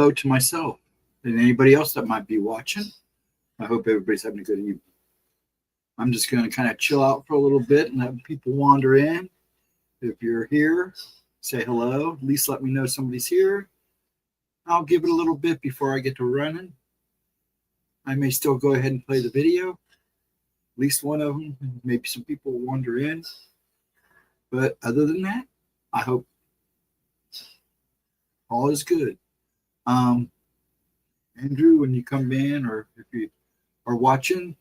hello to myself and anybody else that might be watching. I hope everybody's having a good evening. I'm just going to kind of chill out for a little bit and let people wander in. If you're here, say hello. At least let me know somebody's here. I'll give it a little bit before I get to running. I may still go ahead and play the video. At least one of them. Maybe some people will wander in. But other than that, I hope all is good. Andrew, when you come in or if you are watching,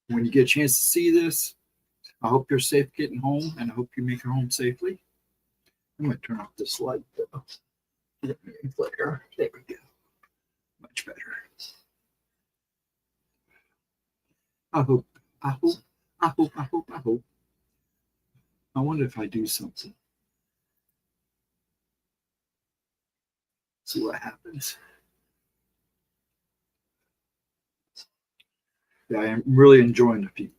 when you get a chance to see this, I hope you're safe getting home, and I hope you make it home safely. I'm going to turn off this light, though. Let me flare. There we go. Much better. I hope. I wonder if I do something. See what happens. Yeah, I am really enjoying the people.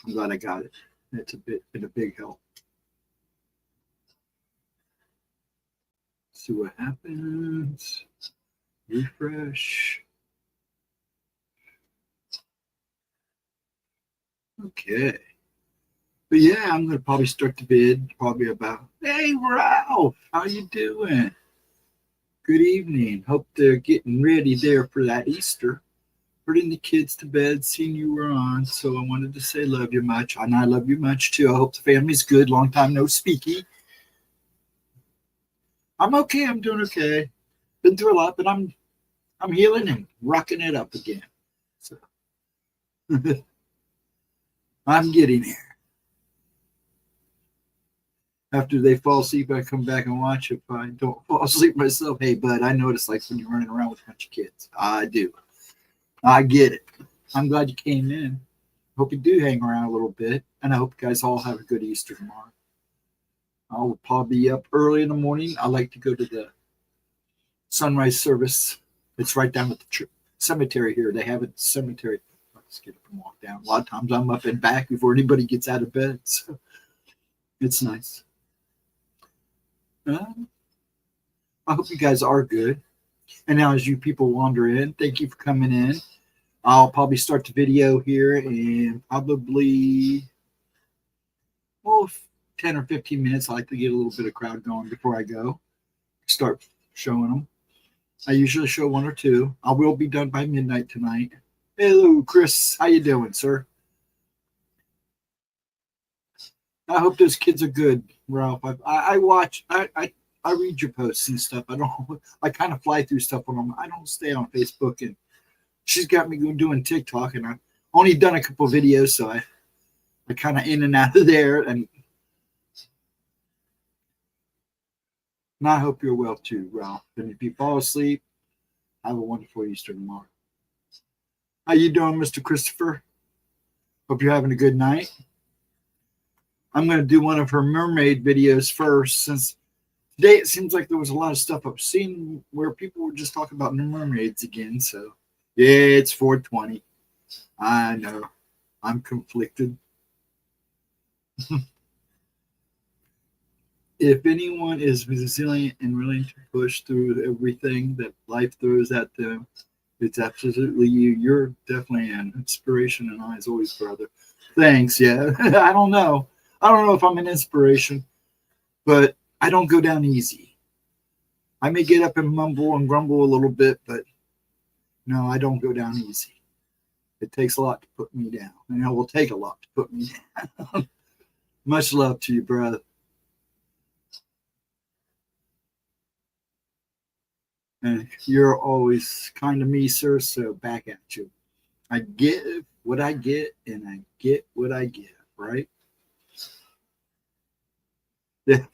I'm glad I got it. It's been a big help. See what happens. Refresh. Okay. But yeah, I'm going to probably start the vid probably about, hey, Ralph, how you doing? Good evening. Hope they're getting ready there for that Easter. Putting the kids to bed, seeing you were on. So I wanted to say love you much. And I love you much too. I hope the family's good. Long time no speaky. I'm okay. I'm doing okay. Been through a lot, but I'm healing and rocking it up again. So I'm getting there. After they fall asleep, I come back and watch. If I don't fall asleep myself, hey, bud, I notice like when you're running around with a bunch of kids. I do. I get it. I'm glad you came in. Hope you do hang around a little bit. And I hope you guys all have a good Easter tomorrow. I'll probably be up early in the morning. I like to go to the sunrise service. It's right down at the cemetery here. They have it at the cemetery. Let's get up and walk down. A lot of times I'm up and back before anybody gets out of bed. So it's nice. I hope you guys are good. And now as you people wander in, thank you for coming in. I'll probably start the video here in probably 10 or 15 minutes. I like to get a little bit of crowd going before I go. Start showing them. I usually show one or two. I will be done by midnight tonight. Hello, Chris. How you doing, sir? I hope those kids are good, Ralph. I watch. I read your posts and stuff. I kind of fly through stuff on them. I don't stay on Facebook, and she's got me doing TikTok, and I've only done a couple of videos, so I kind of in and out of there. And I hope you're well too, Ralph. And if you fall asleep, have a wonderful Easter tomorrow. How you doing, Mr. Christopher? Hope you're having a good night. I'm going to do one of her mermaid videos first, since today it seems like there was a lot of stuff I've seen where people were just talking about mermaids again. So yeah, it's 420. I know. I'm conflicted. If anyone is resilient and willing to push through everything that life throws at them, it's absolutely you. You're definitely an inspiration in eyes always, brother. Thanks. Yeah. I don't know if I'm an inspiration, but I don't go down easy. I may get up and mumble and grumble a little bit, but no, I don't go down easy. It takes a lot to put me down, and it will take a lot to put me down. Much love to you, brother. And you're always kind to me, sir, so back at you. I get what I get, and I get what I give, right? Yeah,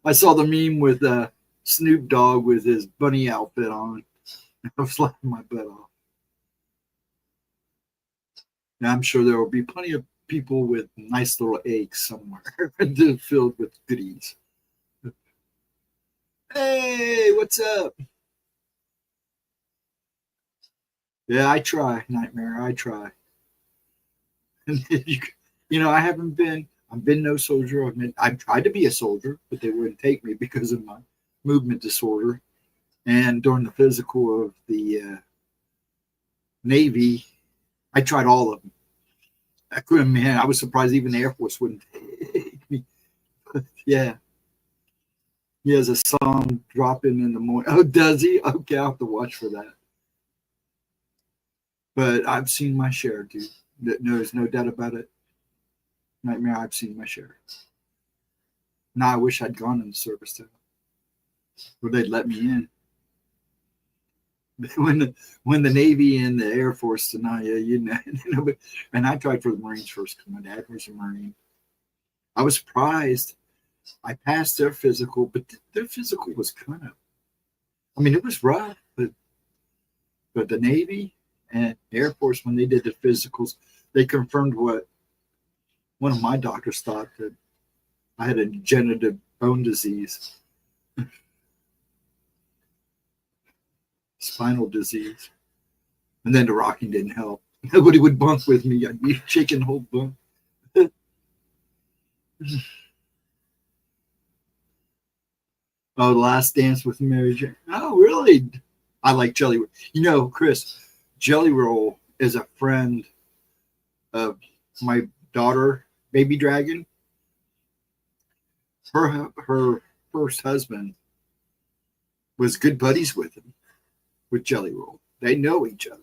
I saw the meme with Snoop Dogg with his bunny outfit on. I was laughing my butt off. Now, I'm sure there will be plenty of people with nice little eggs somewhere filled with goodies. Hey, what's up? Yeah, I try, Nightmare. I try. I've been no soldier. I've tried to be a soldier, but they wouldn't take me because of my movement disorder. And during the physical of the Navy, I tried all of them. I couldn't, man. I was surprised even the Air Force wouldn't take me. Yeah. He has a song dropping in the morning. Oh, does he? Okay, I'll have to watch for that. But I've seen my share, dude. There's no doubt about it. Nightmare, I've seen my share. Now I wish I'd gone in the service though, where they'd let me in. When the Navy and the Air Force deny you, and I tried for the Marines first because my dad was a Marine. I was surprised. I passed their physical, but their physical was kind of, I mean, it was rough, but the Navy and Air Force, when they did the physicals, they confirmed what one of my doctors thought, that I had a degenerative bone disease, spinal disease. And then the rocking didn't help. Nobody would bunk with me. I'd be shaking the whole bunk. Oh, The Last Dance with Mary Jane. Oh, really? I like Jelly. You know, Chris, Jelly Roll is a friend of my daughter, Baby Dragon. Her first husband was good buddies with him, with Jelly Roll. They know each other.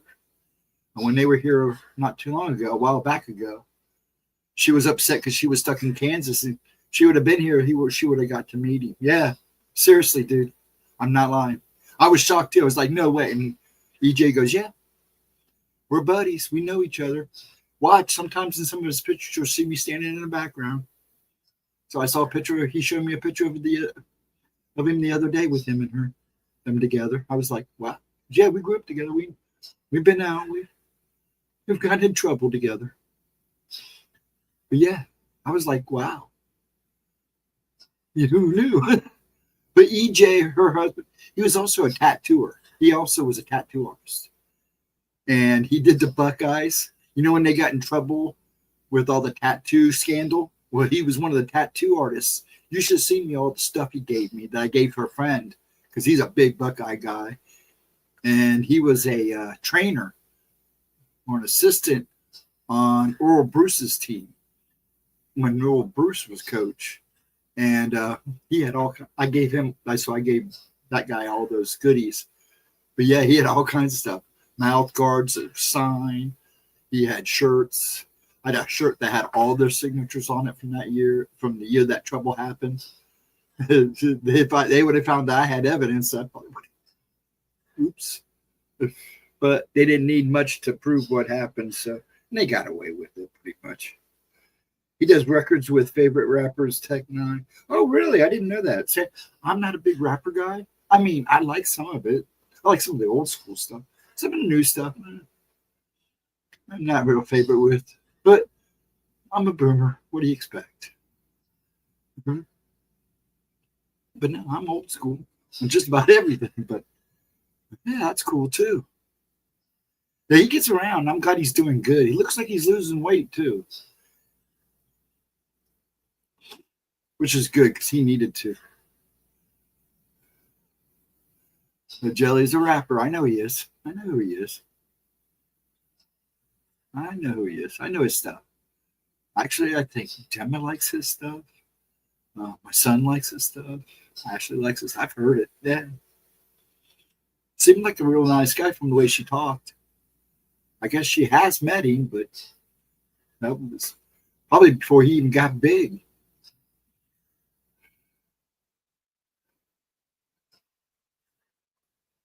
And when they were here not too long ago, a while back ago, she was upset because she was stuck in Kansas, and she would have been here. She would have got to meet him. Yeah. Seriously, dude, I'm not lying. I was shocked too. I was like, no way. And EJ goes, yeah, we're buddies. We know each other. Watch, sometimes in some of his pictures, you'll see me standing in the background. So I saw a picture. He showed me a picture of him the other day with him and them together. I was like, wow. Yeah, we grew up together. We've been out. We've gotten in trouble together. But yeah, I was like, wow. Who knew? But EJ, her husband, he was also a tattooer. He also was a tattoo artist. And he did the Buckeyes. You know when they got in trouble with all the tattoo scandal? Well, he was one of the tattoo artists. You should have seen me all the stuff he gave me that I gave her friend, because he's a big Buckeye guy. And he was a trainer or an assistant on Earl Bruce's team when Earl Bruce was coach. And he had I gave that guy all those goodies. But yeah, he had all kinds of stuff. Mouth guards, a sign. He had shirts. I had a shirt that had all their signatures on it from the year that trouble happened. If they would have found that I had evidence, I probably would. Oops. But they didn't need much to prove what happened, so they got away with it pretty much. He does records with favorite rappers, Tech-9. Oh, really? I didn't know that. See, I'm not a big rapper guy. I mean, I like some of it. I like some of the old school stuff. Some of the new stuff, I'm not real favorite with. But I'm a boomer. What do you expect? Mm-hmm. But no, I'm old school on just about everything. But yeah, that's cool too. Yeah, he gets around. I'm glad he's doing good. He looks like he's losing weight too, which is good because he needed to. The Jelly's a rapper. I know he is. I know who he is. I know who he is. I know his stuff. Actually, I think Gemma likes his stuff. My son likes his stuff. Ashley likes his. I've heard it. Yeah. Seemed like a real nice guy from the way she talked. I guess she has met him, but that was probably before he even got big.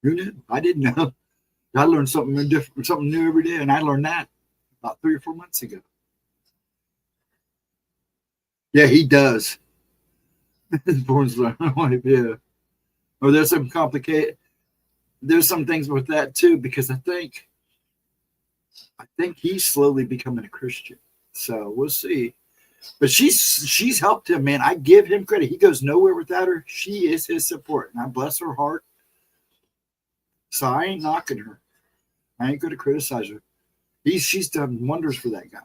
Who knew? I didn't know. I learned something different, something new every day, and I learned that about 3 or 4 months ago. Yeah, he does. Yeah. Or there's some complicated. There's some things with that too, because I think he's slowly becoming a Christian. So we'll see. But she's helped him, man. I give him credit. He goes nowhere without her. She is his support, and I bless her heart. So I ain't knocking her. I ain't going to criticize her. She's done wonders for that guy.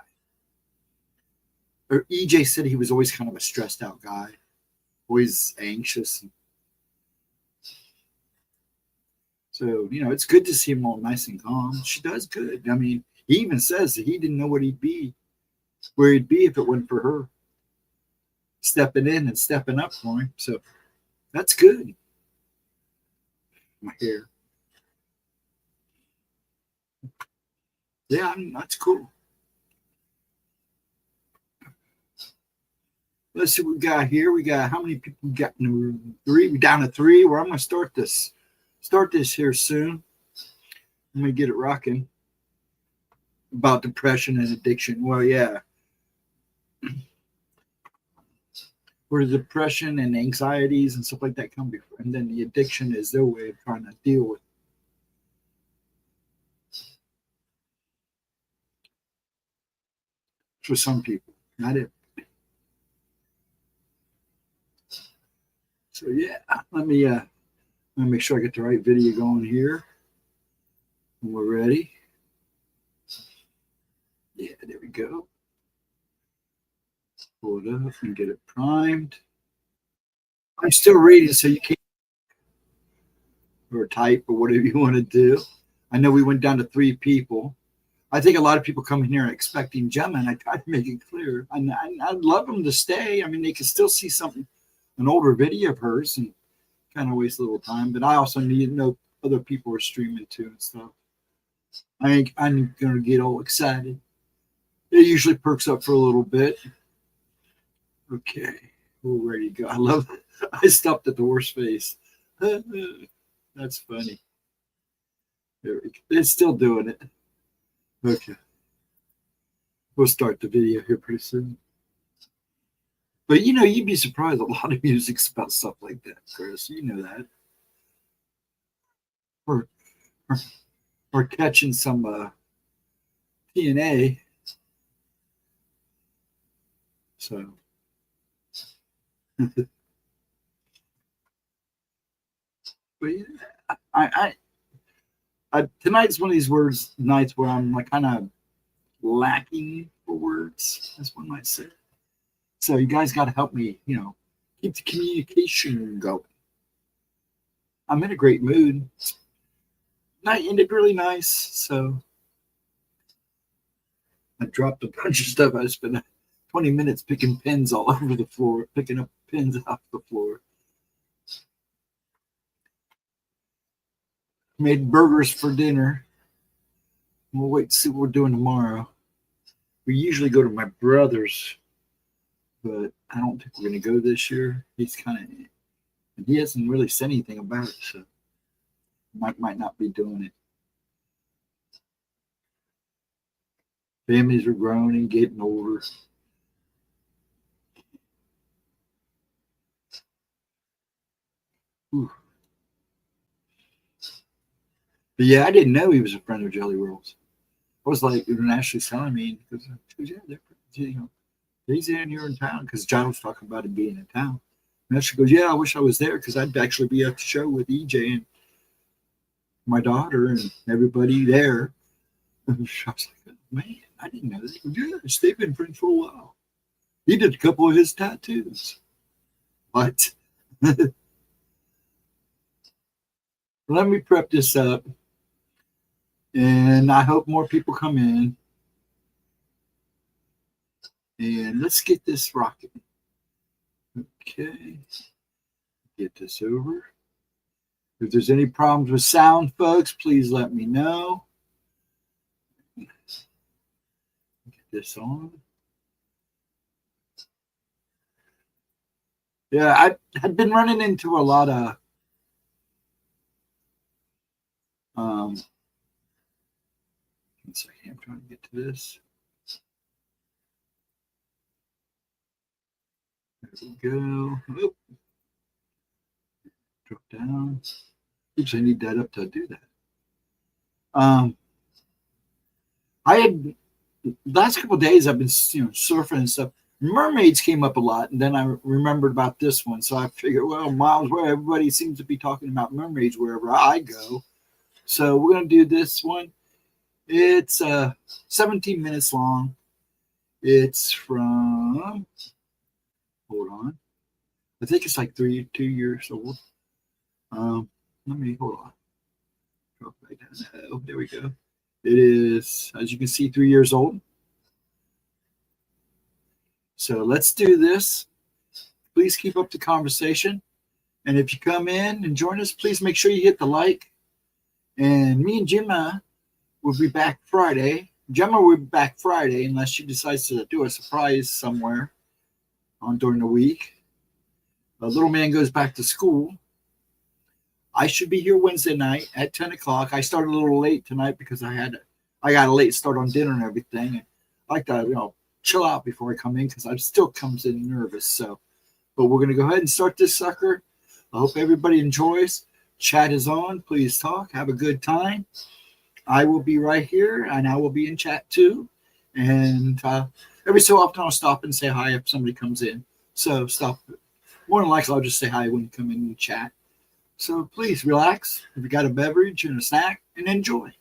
Or EJ said he was always kind of a stressed out guy, always anxious. So, you know, it's good to see him all nice and calm. She does good. I mean, he even says that he didn't know where he'd be if it wasn't for her stepping in and stepping up for him. So that's good. My hair. Yeah, that's cool. Let's see what we got here. We got how many people we got? Number 3. We're down to 3. Well, I'm gonna start this here soon. Let me get it rocking. About depression and addiction. Well, yeah. Where the depression and anxieties and stuff like that come before, and then the addiction is their way of trying to deal with it. For some people, not it. So yeah, let me make sure I get the right video going here. We're ready. Yeah, there we go. Pull it up and get it primed. I'm still reading, so you can't or type or whatever you want to do. I know we went down to 3 people. I think a lot of people come in here expecting Gemma, and I try to make it clear. I'd love them to stay. I mean, they can still see something, an older video of hers, and kind of waste a little time. But I also need to know other people are streaming too and stuff. I'm gonna get all excited. It usually perks up for a little bit. Okay, we're ready to go. I love it. I stopped at the worst face. That's funny. There we go. It's still doing it. Okay. We'll start the video here pretty soon. But you know, you'd be surprised. A lot of music's about stuff like that, Chris. You know that. Or catching some TNA. So but yeah, tonight's one of these nights where I'm like kind of lacking for words, as one might say. So you guys got to help me, you know, keep the communication going. I'm in a great mood. Night ended really nice, so I dropped a bunch of stuff. I spent 20 minutes picking pins all over the floor, picking up pins off the floor. Made burgers for dinner. We'll wait to see what we're doing tomorrow. We usually go to my brother's, but I don't think we're going to go this year. He's kind of, he hasn't really said anything about it, so might not be doing it. Families are growing and getting older. Ooh. But yeah, I didn't know he was a friend of Jelly Rolls. I was like, when Ashley was telling me, because yeah, you know, he's in here in town, because John was talking about him being in town. And she goes, yeah, I wish I was there, because I'd actually be at the show with EJ and my daughter and everybody there. And I was like, man, I didn't know that. Yes, they've been friends for a while. He did a couple of his tattoos. What? Let me prep this up. And I hope more people come in. And let's get this rocking. Okay. Get this over. If there's any problems with sound, folks, please let me know. Get this on. Yeah, I had been running into a lot of one second, I'm trying to get to this. There we go. Oop. Drop down. Oops, I need that up to do that. I had last couple of days I've been surfing and stuff. Mermaids came up a lot, and then I remembered about this one, so I figured, well, miles where everybody seems to be talking about mermaids wherever I go, so we're gonna do this one. It's 17 minutes long. It's from, hold on, I think it's like 2 years old. Let me hold on. it down. Oh, there we go. It is, as you can see, 3 years old. So let's do this. Please keep up the conversation. And if you come in and join us, please make sure you hit the like. And me and Gemma will be back Friday. Gemma will be back Friday unless she decides to do a surprise somewhere during the week. The little man goes back to school. I should be here Wednesday night at 10 o'clock. I started a little late tonight because I got a late start on dinner and everything. I like to, chill out before I come in because I still comes in nervous. So, but we're going to go ahead and start this sucker. I hope everybody enjoys. Chat is on. Please talk. Have a good time. I will be right here, and I will be in chat too. And every so often I'll stop and say hi if somebody comes in. So stop. More than likely I'll just say hi when you come in and chat. So please relax. If you got a beverage and a snack, and enjoy.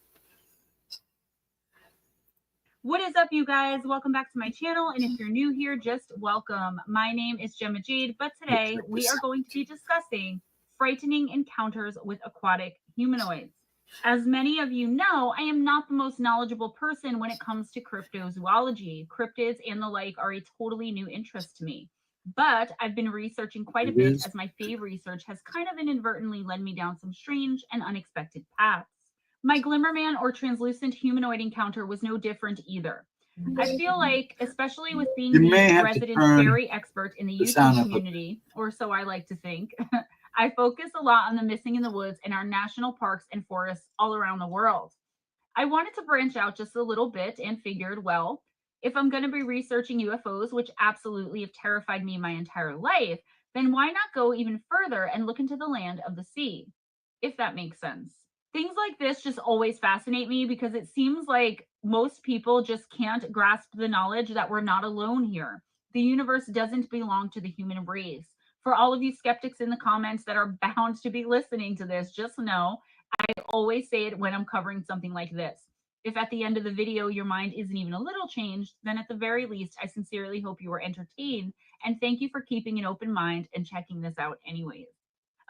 What is up, you guys? Welcome back to my channel. And if you're new here, just welcome. My name is Gemma Jade, but today we are going to be discussing frightening encounters with aquatic humanoids. As many of you know, I am not the most knowledgeable person when it comes to cryptozoology. Cryptids and the like are a totally new interest to me. But I've been researching quite a bit as my Fae research has kind of inadvertently led me down some strange and unexpected paths. My Glimmerman or translucent humanoid encounter was no different either. I feel like, especially with being the resident fairy expert in the YouTube community, or so I like to think, I focus a lot on the missing in the woods and our national parks and forests all around the world. I wanted to branch out just a little bit and figured, well, if I'm going to be researching UFOs, which absolutely have terrified me my entire life, then why not go even further and look into the land of the sea, if that makes sense. Things like this just always fascinate me because it seems like most people just can't grasp the knowledge that we're not alone here. The universe doesn't belong to the human race. For all of you skeptics in the comments that are bound to be listening to this, just know I always say it when I'm covering something like this. If at the end of the video your mind isn't even a little changed, then at the very least, I sincerely hope you were entertained, and thank you for keeping an open mind and checking this out anyways.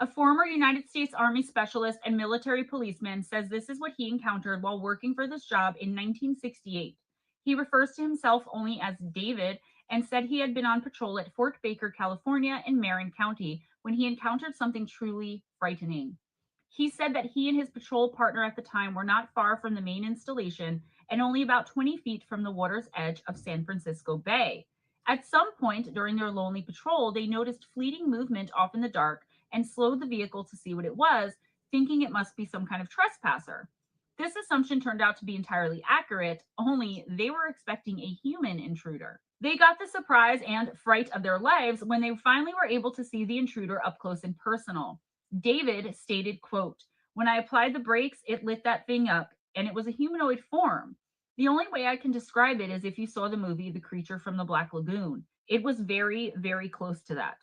A former United States Army specialist and military policeman says this is what he encountered while working for this job in 1968. He refers to himself only as David and said he had been on patrol at Fort Baker, California in Marin County when he encountered something truly frightening. He said that he and his patrol partner at the time were not far from the main installation and only about 20 feet from the water's edge of San Francisco Bay. At some point during their lonely patrol, they noticed fleeting movement off in the dark and slowed the vehicle to see what it was, thinking it must be some kind of trespasser. This assumption turned out to be entirely accurate, only they were expecting a human intruder. They got the surprise and fright of their lives when they finally were able to see the intruder up close and personal. David stated, quote, "When I applied the brakes, it lit that thing up, and it was a humanoid form. The only way I can describe it is if you saw the movie The Creature from the Black Lagoon. It was very, very close to that.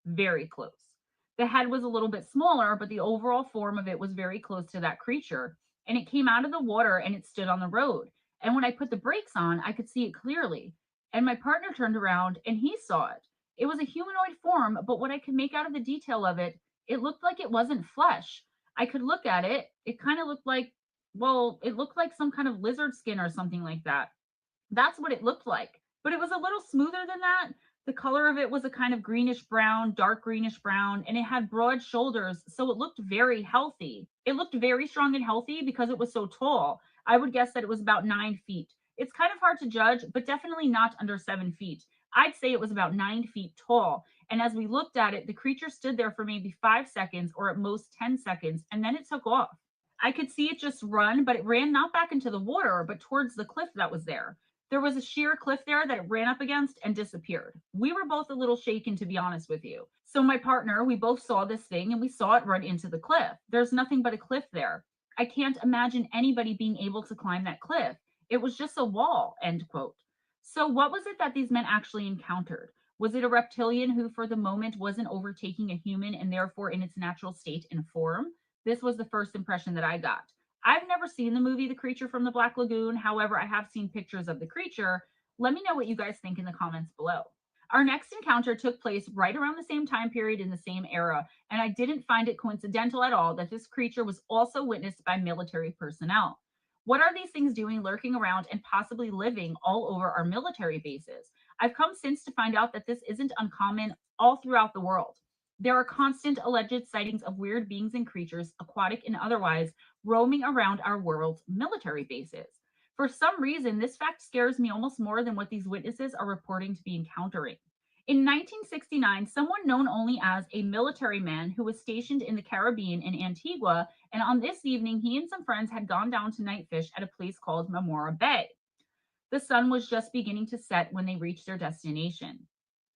Very close. The head was a little bit smaller, but the overall form of it was very close to that creature. And it came out of the water and it stood on the road. And when I put the brakes on, I could see it clearly. And my partner turned around and he saw it. It was a humanoid form, but what I could make out of the detail of it, it looked like it wasn't flesh. I could look at it. It kind of looked like, well, it looked like some kind of lizard skin or something like that. That's what it looked like. But it was a little smoother than that. The color of it was a kind of greenish brown, dark greenish brown, and it had broad shoulders, so it looked very healthy. It looked very strong and healthy because it was so tall. I would guess that it was about 9 feet. It's kind of hard to judge, but definitely not under 7 feet. I'd say it was about 9 feet tall. And as we looked at it, the creature stood there for maybe 5 seconds or at most 10 seconds, and then it took off. I could see it just run, but it ran not back into the water, but towards the cliff that was there. There was a sheer cliff there that it ran up against and disappeared. We were both a little shaken, to be honest with you. So my partner, we both saw this thing and we saw it run into the cliff. There's nothing but a cliff there. I can't imagine anybody being able to climb that cliff. It was just a wall, end quote. So what was it that these men actually encountered? Was it a reptilian who for the moment wasn't overtaking a human and therefore in its natural state and form? This was the first impression that I got. I've never seen the movie The Creature from the Black Lagoon. However, I have seen pictures of the creature. Let me know what you guys think in the comments below. Our next encounter took place right around the same time period in the same era, and I didn't find it coincidental at all that this creature was also witnessed by military personnel. What are these things doing lurking around and possibly living all over our military bases? I've come since to find out that this isn't uncommon all throughout the world. There are constant alleged sightings of weird beings and creatures, aquatic and otherwise, roaming around our world's military bases. For some reason, this fact scares me almost more than what these witnesses are reporting to be encountering. In 1969, someone known only as a military man who was stationed in the Caribbean in Antigua, and on this evening, he and some friends had gone down to night fish at a place called Mamora Bay. The sun was just beginning to set when they reached their destination.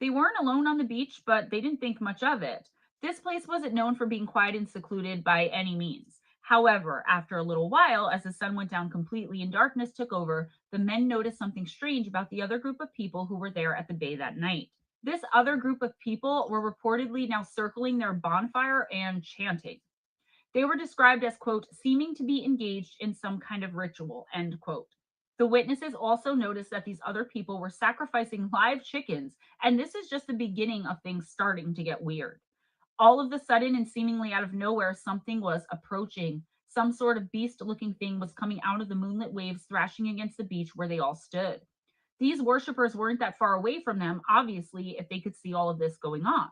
They weren't alone on the beach, but they didn't think much of it. This place wasn't known for being quiet and secluded by any means. However, after a little while, as the sun went down completely and darkness took over, the men noticed something strange about the other group of people who were there at the bay that night. This other group of people were reportedly now circling their bonfire and chanting. They were described as, quote, seeming to be engaged in some kind of ritual, end quote. The witnesses also noticed that these other people were sacrificing live chickens, and this is just the beginning of things starting to get weird. All of the sudden and seemingly out of nowhere, something was approaching. Some sort of beast looking thing was coming out of the moonlit waves, thrashing against the beach where they all stood. These worshippers weren't that far away from them, obviously, if they could see all of this going on.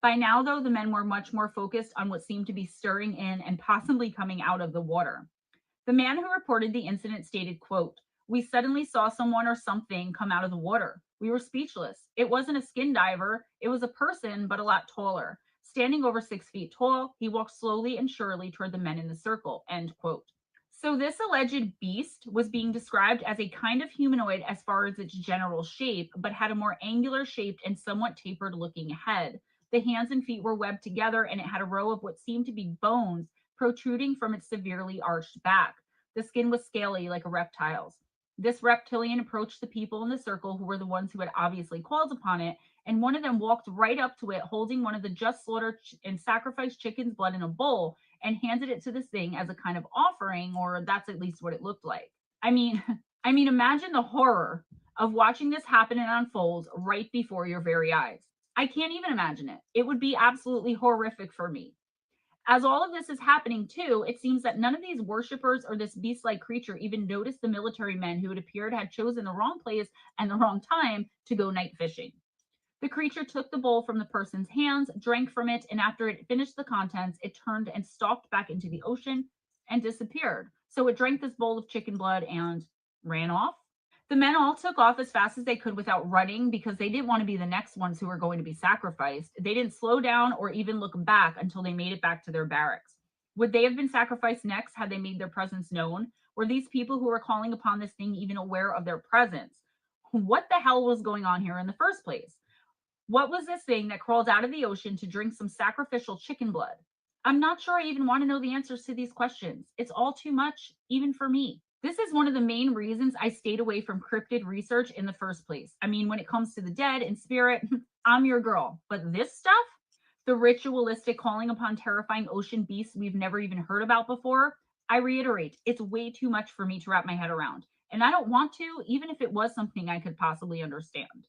By now, though, the men were much more focused on what seemed to be stirring in and possibly coming out of the water. The man who reported the incident stated, quote, we suddenly saw someone or something come out of the water. We were speechless. It wasn't a skin diver. It was a person, but a lot taller. Standing over 6 feet tall, he walked slowly and surely toward the men in the circle, end quote. So this alleged beast was being described as a kind of humanoid as far as its general shape, but had a more angular shaped and somewhat tapered looking head. The hands and feet were webbed together, and it had a row of what seemed to be bones protruding from its severely arched back. The skin was scaly like a reptile's. This reptilian approached the people in the circle, who were the ones who had obviously called upon it, and one of them walked right up to it, holding one of the just slaughtered and sacrificed chicken's blood in a bowl, and handed it to this thing as a kind of offering, or that's at least what it looked like. I mean, imagine the horror of watching this happen and unfold right before your very eyes. I can't even imagine it. It would be absolutely horrific for me. As all of this is happening too, it seems that none of these worshippers or this beast-like creature even noticed the military men who it appeared had chosen the wrong place and the wrong time to go night fishing. The creature took the bowl from the person's hands, drank from it, and after it finished the contents, it turned and stalked back into the ocean and disappeared. So it drank this bowl of chicken blood and ran off. The men all took off as fast as they could without running because they didn't want to be the next ones who were going to be sacrificed. They didn't slow down or even look back until they made it back to their barracks. Would they have been sacrificed next had they made their presence known? Were these people who were calling upon this thing even aware of their presence? What the hell was going on here in the first place? What was this thing that crawled out of the ocean to drink some sacrificial chicken blood? I'm not sure I even want to know the answers to these questions. It's all too much, even for me. This is one of the main reasons I stayed away from cryptid research in the first place. I mean, when it comes to the dead and spirit, I'm your girl. But this stuff, the ritualistic calling upon terrifying ocean beasts we've never even heard about before, I reiterate, it's way too much for me to wrap my head around. And I don't want to, even if it was something I could possibly understand.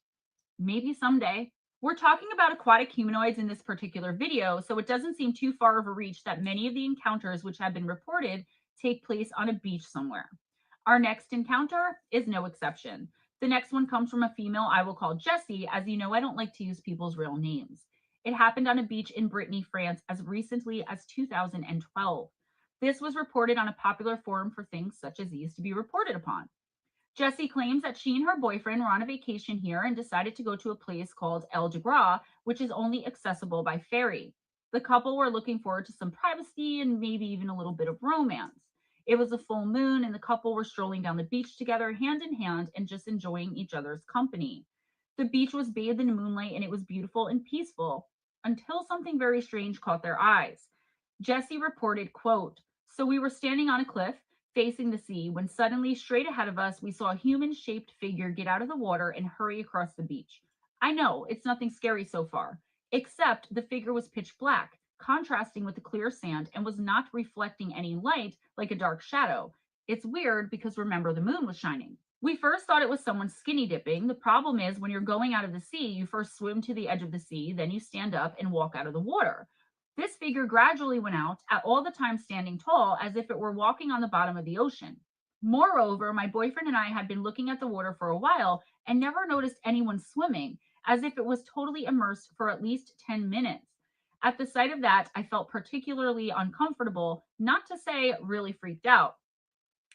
Maybe someday. We're talking about aquatic humanoids in this particular video, so it doesn't seem too far of a reach that many of the encounters which have been reported take place on a beach somewhere. Our next encounter is no exception. The next one comes from a female I will call Jessie, as you know I don't like to use people's real names. It happened on a beach in Brittany, France, as recently as 2012. This was reported on a popular forum for things such as these to be reported upon. Jessie claims that she and her boyfriend were on a vacation here and decided to go to a place called El de Gras, which is only accessible by ferry. The couple were looking forward to some privacy and maybe even a little bit of romance. It was a full moon and the couple were strolling down the beach together hand in hand and just enjoying each other's company. The beach was bathed in moonlight and it was beautiful and peaceful until something very strange caught their eyes. Jessie reported, quote, so we were standing on a cliff facing the sea when suddenly straight ahead of us we saw a human-shaped figure get out of the water and hurry across the beach. I know it's nothing scary so far, except the figure was pitch black, contrasting with the clear sand, and was not reflecting any light like a dark shadow. It's weird because remember the moon was shining. We first thought it was someone skinny dipping. The problem is when you're going out of the sea, you first swim to the edge of the sea, then you stand up and walk out of the water. This figure gradually went out, at all the time standing tall, as if it were walking on the bottom of the ocean. Moreover, my boyfriend and I had been looking at the water for a while and never noticed anyone swimming, as if it was totally immersed for at least 10 minutes. At the sight of that, I felt particularly uncomfortable, not to say really freaked out.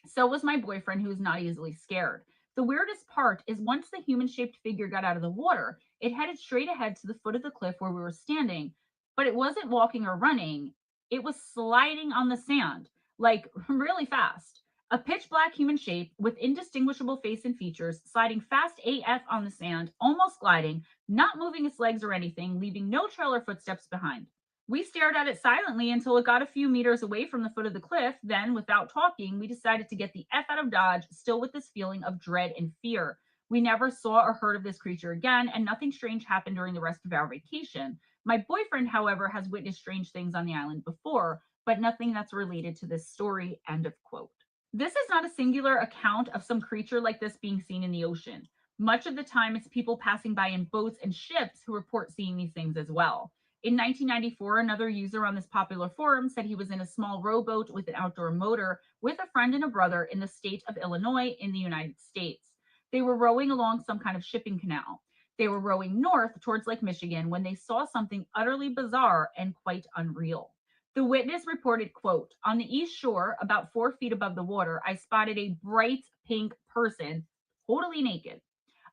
So was my boyfriend, who's not easily scared. The weirdest part is once the human shaped figure got out of the water, it headed straight ahead to the foot of the cliff where we were standing, but it wasn't walking or running. It was sliding on the sand, like really fast. A pitch black human shape with indistinguishable face and features, sliding fast AF on the sand, almost gliding, not moving its legs or anything, leaving no trail or footsteps behind. We stared at it silently until it got a few meters away from the foot of the cliff. Then, without talking, we decided to get the F out of Dodge, still with this feeling of dread and fear. We never saw or heard of this creature again, and nothing strange happened during the rest of our vacation. My boyfriend, however, has witnessed strange things on the island before, but nothing that's related to this story. End of quote. This is not a singular account of some creature like this being seen in the ocean. Much of the time, it's people passing by in boats and ships who report seeing these things as well. In 1994, another user on this popular forum said he was in a small rowboat with an outdoor motor with a friend and a brother in the state of Illinois in the United States. They were rowing along some kind of shipping canal. They were rowing north towards Lake Michigan when they saw something utterly bizarre and quite unreal. The witness reported, quote, "On the east shore, about 4 feet above the water, I spotted a bright pink person, totally naked.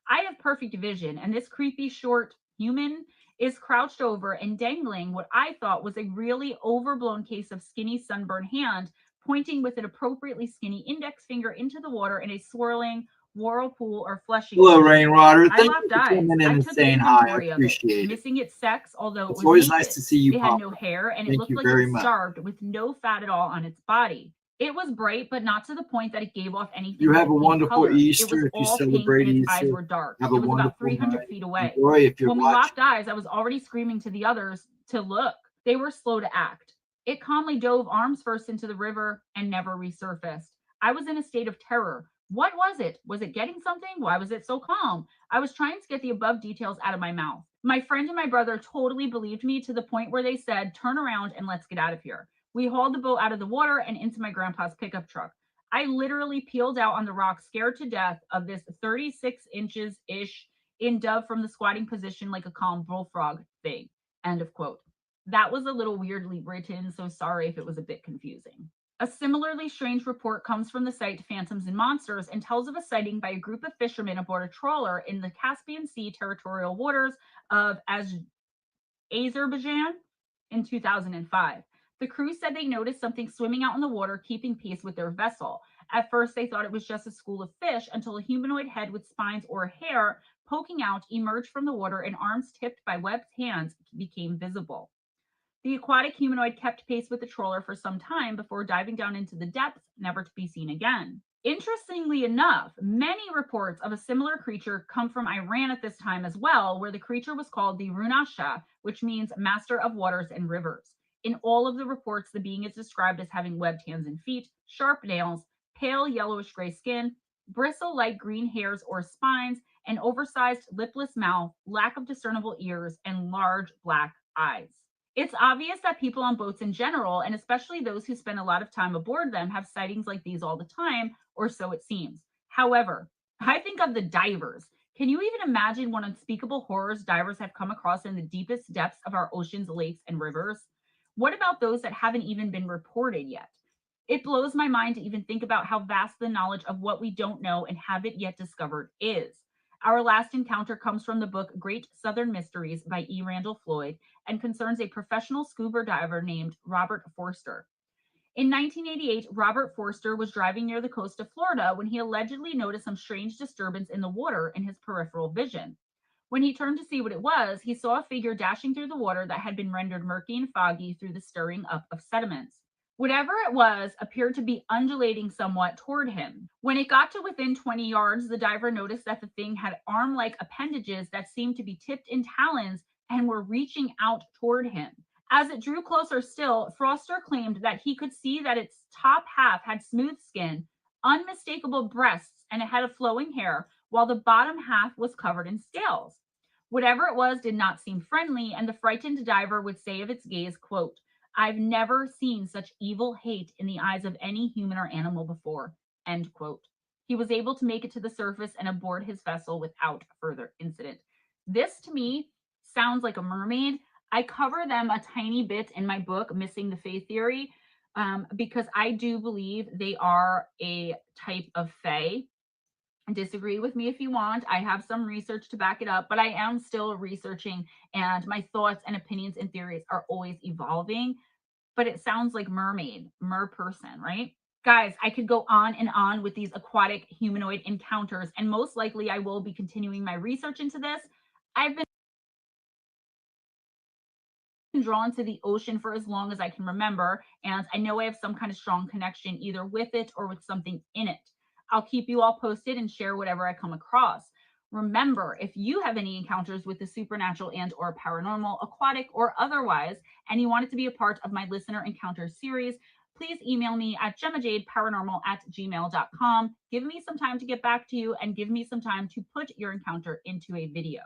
I have perfect vision, and this creepy short human is crouched over and dangling what I thought was a really overblown case of skinny sunburned hand, pointing with an appropriately skinny index finger into the water in a swirling whirlpool or flushing Hello, motion. Rainwater. I Thank you locked for eyes. coming in I and took saying hi. I inventory of it, appreciate it. missing its sex, although it It's was always naked. nice to see you It had pop no up. hair, and it Thank looked you like it very was much. starved with no fat at all on its body. It was bright, but not to the point that it gave off anything. You but have a pink wonderful color. It Easter was if you all pink, celebrate and its eyes Easter. were dark. Have It a was about wonderful 300 night. feet away. Enjoy if you're When we watching. locked eyes, I was already screaming to the others to look. They were slow to act. It calmly dove arms first into the river and never resurfaced. I was in a state of terror. What was it? Was it getting something? Why was it so calm? I was trying to get the above details out of my mouth. My friend and my brother totally believed me to the point where they said, "Turn around and let's get out of here." We hauled the boat out of the water and into my grandpa's pickup truck. I literally peeled out on the rock, scared to death of this 36 inches ish in dove from the squatting position like a calm bullfrog thing. End of quote. That was a little weirdly written, so sorry if it was a bit confusing. A similarly strange report comes from the site Phantoms and Monsters and tells of a sighting by a group of fishermen aboard a trawler in the Caspian Sea territorial waters of Azerbaijan in 2005. The crew said they noticed something swimming out in the water, keeping pace with their vessel. At first, they thought it was just a school of fish until a humanoid head with spines or hair poking out emerged from the water and arms tipped by webbed hands became visible. The aquatic humanoid kept pace with the trawler for some time before diving down into the depths, never to be seen again. Interestingly enough, many reports of a similar creature come from Iran at this time as well, where the creature was called the Runasha, which means master of waters and rivers. In all of the reports, the being is described as having webbed hands and feet, sharp nails, pale yellowish gray skin, bristle-like green hairs or spines, an oversized lipless mouth, lack of discernible ears, and large black eyes. It's obvious that people on boats in general, and especially those who spend a lot of time aboard them, have sightings like these all the time, or so it seems. However, I think of the divers. Can you even imagine what unspeakable horrors divers have come across in the deepest depths of our oceans, lakes, and rivers? What about those that haven't even been reported yet? It blows my mind to even think about how vast the knowledge of what we don't know and haven't yet discovered is. Our last encounter comes from the book Great Southern Mysteries by E. Randall Floyd and concerns a professional scuba diver named Robert Forster. In 1988, Robert Forster was driving near the coast of Florida when he allegedly noticed some strange disturbance in the water in his peripheral vision. When he turned to see what it was, he saw a figure dashing through the water that had been rendered murky and foggy through the stirring up of sediments. Whatever it was appeared to be undulating somewhat toward him. When it got to within 20 yards, the diver noticed that the thing had arm-like appendages that seemed to be tipped in talons and were reaching out toward him. As it drew closer still, Forster claimed that he could see that its top half had smooth skin, unmistakable breasts, and it had a flowing hair, while the bottom half was covered in scales. Whatever it was did not seem friendly, and the frightened diver would say of its gaze, quote, "I've never seen such evil hate in the eyes of any human or animal before," end quote. He was able to make it to the surface and aboard his vessel without further incident. This to me sounds like a mermaid. I cover them a tiny bit in my book, Missing the Fae Theory, because I do believe they are a type of Fae. Disagree with me if you want. I have some research to back it up, but I am still researching, and my thoughts and opinions and theories are always evolving. But it sounds like mermaid, person, right? Guys, I could go on and on with these aquatic humanoid encounters, and most likely I will be continuing my research into this. I've been drawn to the ocean for as long as I can remember, and I know I have some kind of strong connection either with it or with something in it. I'll keep you all posted and share whatever I come across. Remember, if you have any encounters with the supernatural and or paranormal, aquatic or otherwise, and you want it to be a part of my listener encounters series, please email me at GemmaJadeParanormal@gmail.com. Give me some time to get back to you and give me some time to put your encounter into a video.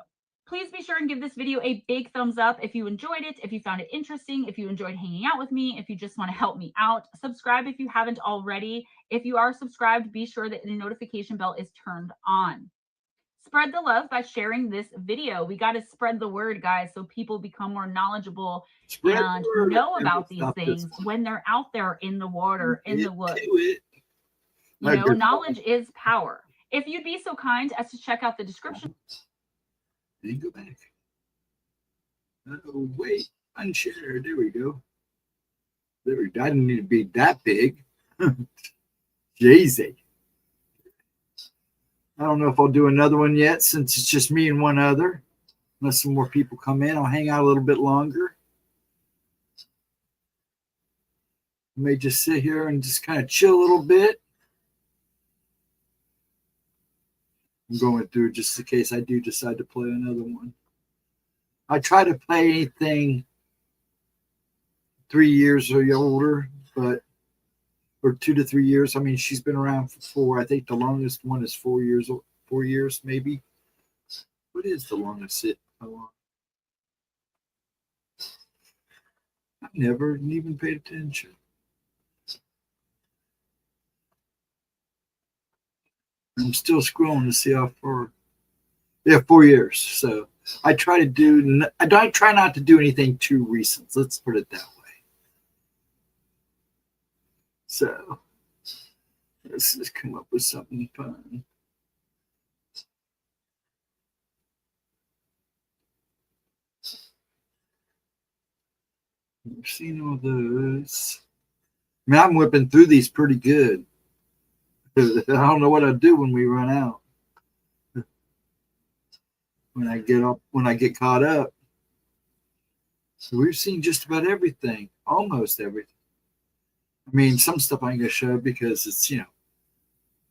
Please be sure and give this video a big thumbs up if you enjoyed it, if you found it interesting, if you enjoyed hanging out with me, if you just want to help me out. Subscribe if you haven't already. If you are subscribed, be sure that the notification bell is turned on. Spread the love by sharing this video. We got to spread the word, guys, so people become more knowledgeable and know about these things when they're out there in the water, in the woods. You know, knowledge is power. If you'd be so kind as to check out the description. Then go back. Oh, wait, unshare. There we go. There we go. I didn't need to be that big. Jeezy. I don't know if I'll do another one yet since it's just me and one other. Unless some more people come in, I'll hang out a little bit longer. I may just sit here and just kind of chill a little bit. I'm going through just in case I do decide to play another one. I try to play anything 3 years or older, but or 2 to 3 years. I mean, she's been around for 4. I think the longest one is 4 years. 4 years, maybe. What is the longest? How long? I've never even paid attention. I'm still scrolling to see how far. Yeah, 4 years. So I try to do. I try not to do anything too recent. Let's put it that way. So let's just come up with something fun. I've seen all those. I mean, I'm whipping through these pretty good. I don't know what I'll do when we run out. When I get caught up. So we've seen just about everything, almost everything. I mean, some stuff I ain't gonna show because it's, you know,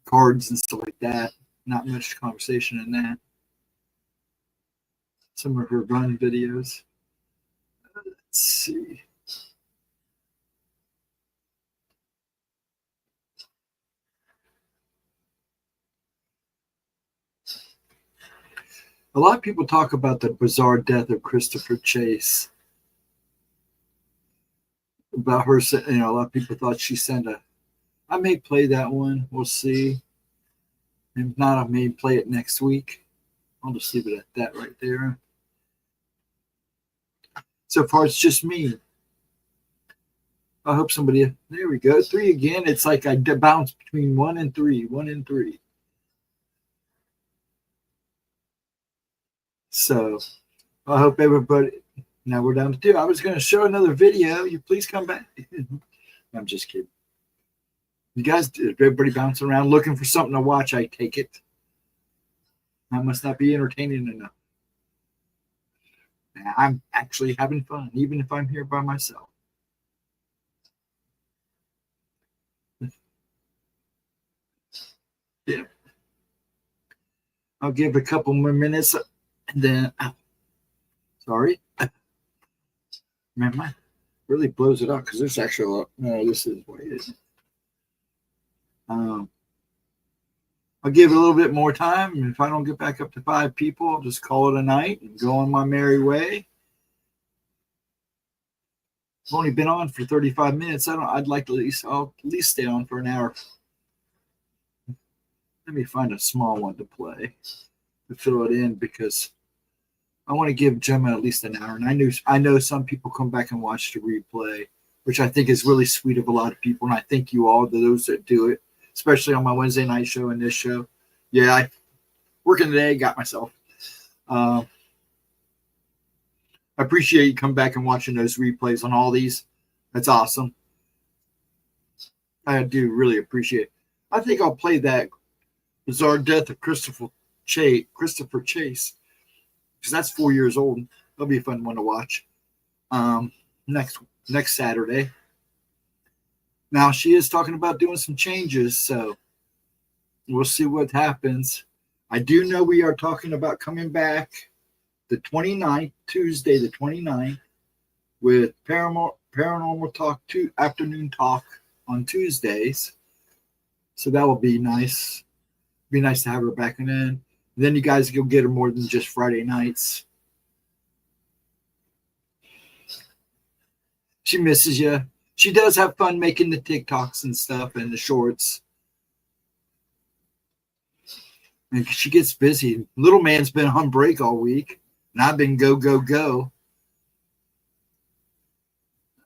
cards and stuff like that. Not much conversation in that. Some of her run videos. Let's see. A lot of people talk about the bizarre death of Christopher Chase. About her, you know, a lot of people thought she sent a. I may play that one. We'll see. If not, I may play it next week. I'll just leave it at that right there. So far, it's just me. I hope somebody. There we go. 3 again. It's like I bounce between 1 and 3. 1 and 3. So I hope everybody. Now we're down to 2. I was going to show another video. You please come back. I'm just kidding. You guys, everybody bouncing around looking for something to watch. I take it. I must not be entertaining enough. I'm actually having fun, even if I'm here by myself. Yeah. I'll give a couple more minutes and then. Sorry. Man, mine really blows it up because there's actually a lot. No, this is what it is. I'll give it a little bit more time. And if I don't get back up to 5 people, I'll just call it a night and go on my merry way. I've only been on for 35 minutes. I'd like to I'll at least stay on for an hour. Let me find a small one to play to fill it in because I want to give Gemma at least an hour. And I know some people come back and watch the replay, which I think is really sweet of a lot of people. And I thank you all, those that do it, especially on my Wednesday night show and this show. Yeah, I working today, got myself. I appreciate you coming back and watching those replays on all these. That's awesome. I do really appreciate it. I think I'll play that Bizarre Death of Christopher Chase, because that's 4 years old. That'll be a fun one to watch. Next Saturday. Now she is talking about doing some changes, so we'll see what happens. I do know we are talking about coming back the 29th, Tuesday the 29th, with Paranormal Talk, afternoon talk on Tuesdays. So that will be nice. Be nice to have her back in. Then you guys will get her more than just Friday nights. She misses you. She does have fun making the TikToks and stuff and the shorts. And she gets busy. Little man's been on break all week, and I've been go, go, go.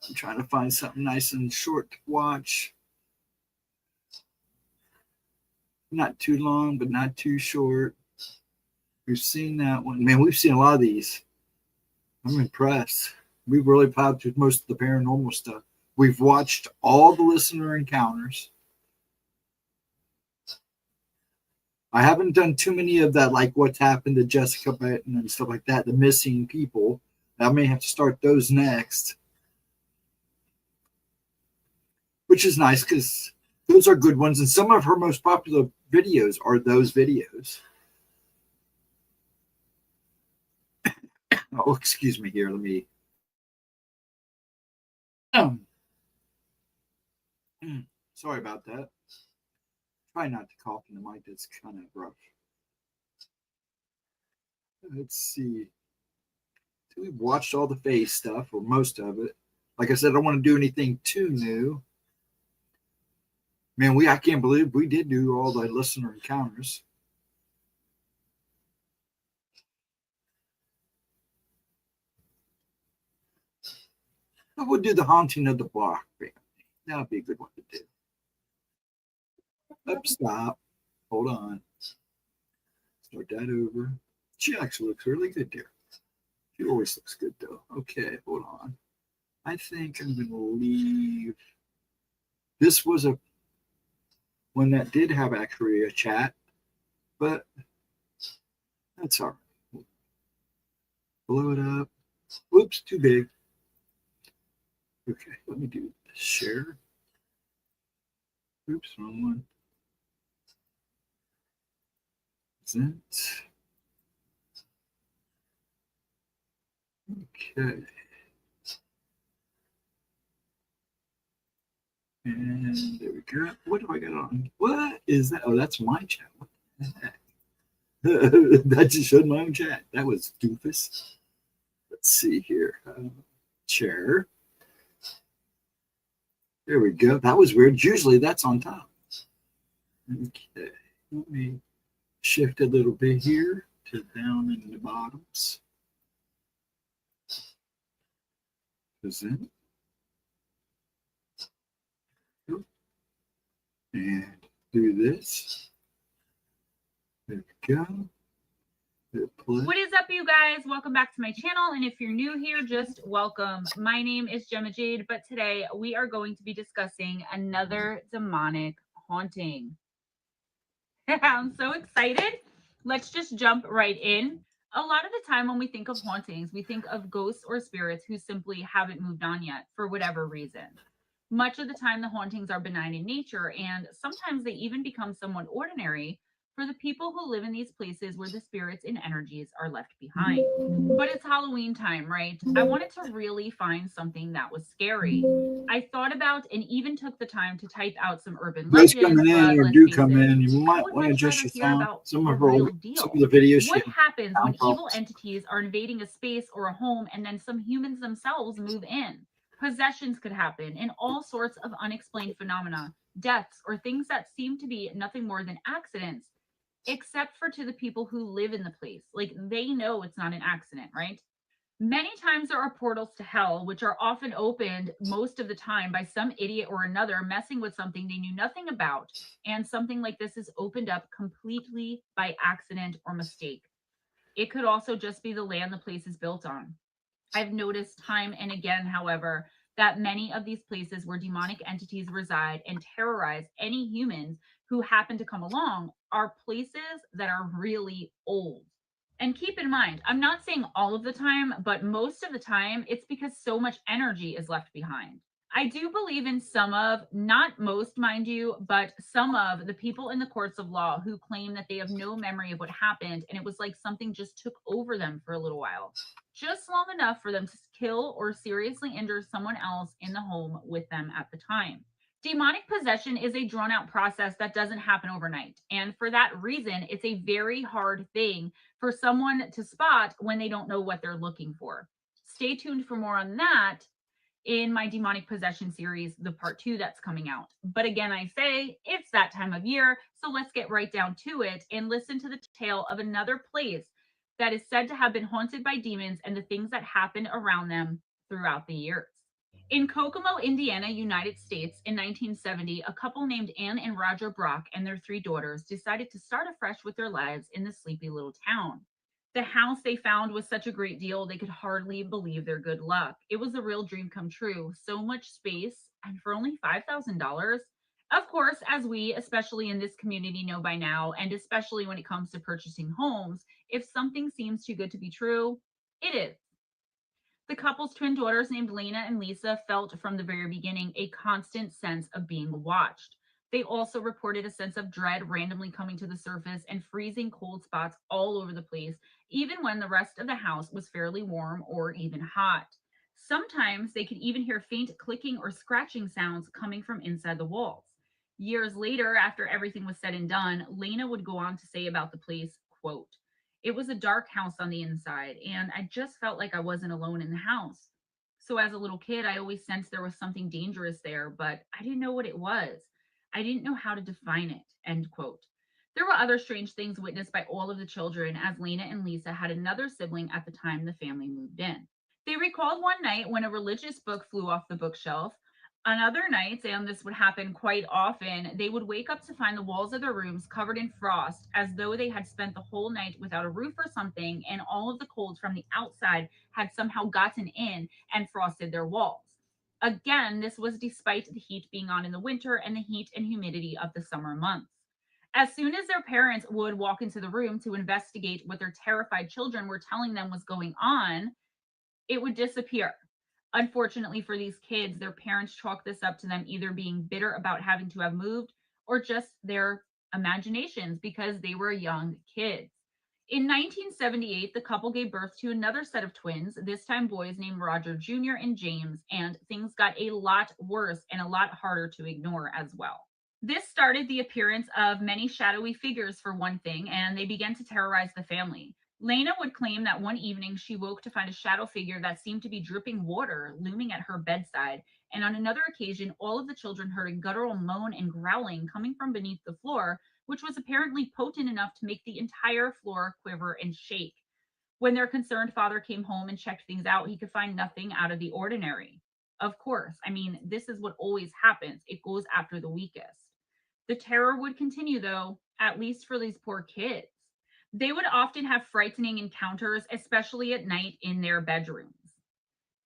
I'm trying to find something nice and short to watch. Not too long, but not too short. We've seen that one. Man, we've seen a lot of these. I'm impressed. We've really plowed through most of the paranormal stuff. We've watched all the listener encounters. I haven't done too many of that, like what's happened to Jessica Benton and stuff like that, the missing people. I may have to start those next. Which is nice because those are good ones. And some of her most popular videos are those videos. Oh, excuse me here. Let me. Sorry about that. Try not to cough in the mic. That's kind of rough. Let's see. So we've watched all the Fae stuff, or most of it. Like I said, I don't want to do anything too new. Man, I can't believe we did do all the listener encounters. I would do the haunting of the block family. That would be a good one to do. Stop. Hold on. Start that over. She actually looks really good there. She always looks good though. Okay, hold on. I think I'm going to leave. This was one that did have actually a chat, but that's all right. Blow it up. Whoops, too big. Okay, let me do share. Oops, wrong one. Present. Okay. And there we go. What do I got on? What is that? Oh, that's my chat. What the heck? That just showed my own chat. That was doofus. Let's see here. Share. There we go. That was weird. Usually that's on top. Okay. Let me shift a little bit here to down in the bottoms. Present. And do this. There we go. What is up, you guys? Welcome back to my channel. And if you're new here, just welcome. My name is Gemma Jade, but today we are going to be discussing another demonic haunting. I'm so excited. Let's just jump right in. A lot of the time when we think of hauntings, we think of ghosts or spirits who simply haven't moved on yet for whatever reason. Much of the time, the hauntings are benign in nature, and sometimes they even become somewhat ordinary for the people who live in these places where the spirits and energies are left behind. But it's Halloween time, right? I wanted to really find something that was scary. I thought about and even took the time to type out some urban Those legends, coming in but or let's do face come it, in, you I might would want to much adjust rather your hear sound. about Some the of our real some deal. of the videos What shit happens when sound evil problems. entities are invading a space or a home and then some humans themselves move in? Possessions could happen and all sorts of unexplained phenomena, deaths, or things that seem to be nothing more than accidents, except for to the people who live in the place. Like they know it's not an accident, right? Many times there are portals to hell, which are often opened most of the time by some idiot or another messing with something they knew nothing about. And something like this is opened up completely by accident or mistake. It could also just be the land the place is built on. I've noticed time and again, however, that many of these places where demonic entities reside and terrorize any humans who happen to come along are places that are really old. And keep in mind, I'm not saying all of the time, but most of the time, it's because so much energy is left behind. I do believe in some of, not most, mind you, but some of the people in the courts of law who claim that they have no memory of what happened and it was like something just took over them for a little while, just long enough for them to kill or seriously injure someone else in the home with them at the time. Demonic possession is a drawn out process that doesn't happen overnight. And for that reason, it's a very hard thing for someone to spot when they don't know what they're looking for. Stay tuned for more on that in my demonic possession series, the part 2 that's coming out. But again, I say it's that time of year, so let's get right down to it and listen to the tale of another place that is said to have been haunted by demons and the things that happened around them throughout the years. In Kokomo, Indiana, United States, in 1970, a couple named Anne and Roger Brock and their 3 daughters decided to start afresh with their lives in the sleepy little town. The house they found was such a great deal, they could hardly believe their good luck. It was a real dream come true. So much space, and for only $5,000. Of course, as we, especially in this community, know by now, and especially when it comes to purchasing homes, if something seems too good to be true, it is. The couple's twin daughters, named Lena and Lisa, felt from the very beginning a constant sense of being watched. They also reported a sense of dread randomly coming to the surface and freezing cold spots all over the place, even when the rest of the house was fairly warm or even hot. Sometimes they could even hear faint clicking or scratching sounds coming from inside the walls. Years later, after everything was said and done, Lena would go on to say about the place, quote, "It was a dark house on the inside, and I just felt like I wasn't alone in the house. So as a little kid, I always sensed there was something dangerous there, but I didn't know what it was. I didn't know how to define it." End quote. There were other strange things witnessed by all of the children, as Lena and Lisa had another sibling at the time the family moved in. They recalled one night when a religious book flew off the bookshelf. On other nights, and this would happen quite often, they would wake up to find the walls of their rooms covered in frost, as though they had spent the whole night without a roof or something, and all of the cold from the outside had somehow gotten in and frosted their walls. Again, this was despite the heat being on in the winter and the heat and humidity of the summer months. As soon as their parents would walk into the room to investigate what their terrified children were telling them was going on, it would disappear. Unfortunately for these kids, their parents chalked this up to them either being bitter about having to have moved or just their imaginations because they were young kids. In 1978, the couple gave birth to another set of twins, this time boys named Roger Jr. and James, and things got a lot worse and a lot harder to ignore as well. This started the appearance of many shadowy figures, for one thing, and they began to terrorize the family. Lena would claim that one evening she woke to find a shadow figure that seemed to be dripping water looming at her bedside, and on another occasion, all of the children heard a guttural moan and growling coming from beneath the floor, which was apparently potent enough to make the entire floor quiver and shake. When their concerned father came home and checked things out, he could find nothing out of the ordinary. Of course, I mean, this is what always happens. It goes after the weakest. The terror would continue, though, at least for these poor kids. They would often have frightening encounters, especially at night in their bedrooms,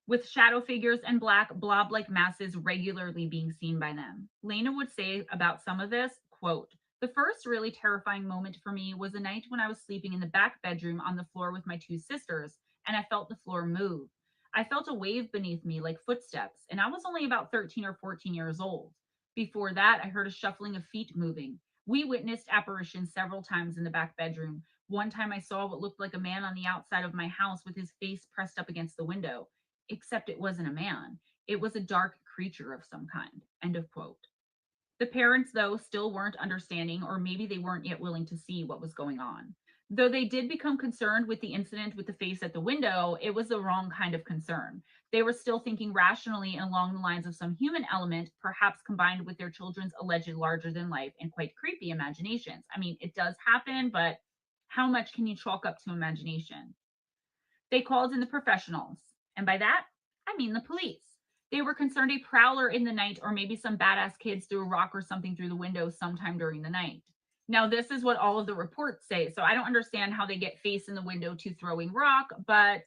with shadow figures and black blob-like masses regularly being seen by them. Lena would say about some of this, quote, "The first really terrifying moment for me was a night when I was sleeping in the back bedroom on the floor with my 2 sisters, and I felt the floor move. I felt a wave beneath me like footsteps, and I was only about 13 or 14 years old. Before that, I heard a shuffling of feet moving. We witnessed apparitions several times in the back bedroom. One time I saw what looked like a man on the outside of my house with his face pressed up against the window, except it wasn't a man. It was a dark creature of some kind. End of quote. The parents, though, still weren't understanding, or maybe they weren't yet willing to see what was going on. Though they did become concerned with the incident with the face at the window, it was the wrong kind of concern. They were still thinking rationally and along the lines of some human element, perhaps combined with their children's alleged larger than life and quite creepy imaginations. I mean, it does happen, but how much can you chalk up to imagination? They called in the professionals, and by that, I mean the police. They were concerned a prowler in the night, or maybe some badass kids threw a rock or something through the window sometime during the night. Now, this is what all of the reports say, so I don't understand how they get face in the window to throwing rock, but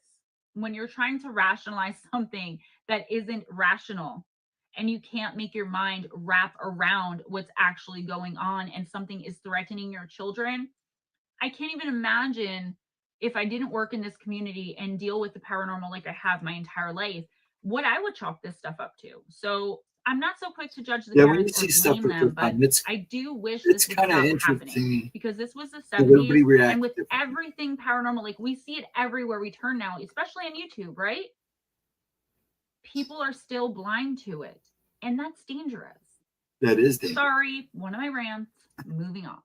when you're trying to rationalize something that isn't rational and you can't make your mind wrap around what's actually going on and something is threatening your children, I can't even imagine if I didn't work in this community and deal with the paranormal like I have my entire life, what I would chalk this stuff up to. So I'm not so quick to judge the Yeah, when you parents see or stuff blame with the them, but fun, it's I do wish it's this would kind of stop happening interesting because this was the that everybody 70s. And reacts with differently. everything paranormal, like we see it everywhere we turn now, especially on YouTube, right? People are still blind to it. And that's dangerous. That is dangerous. Sorry, one of my rants. Moving on.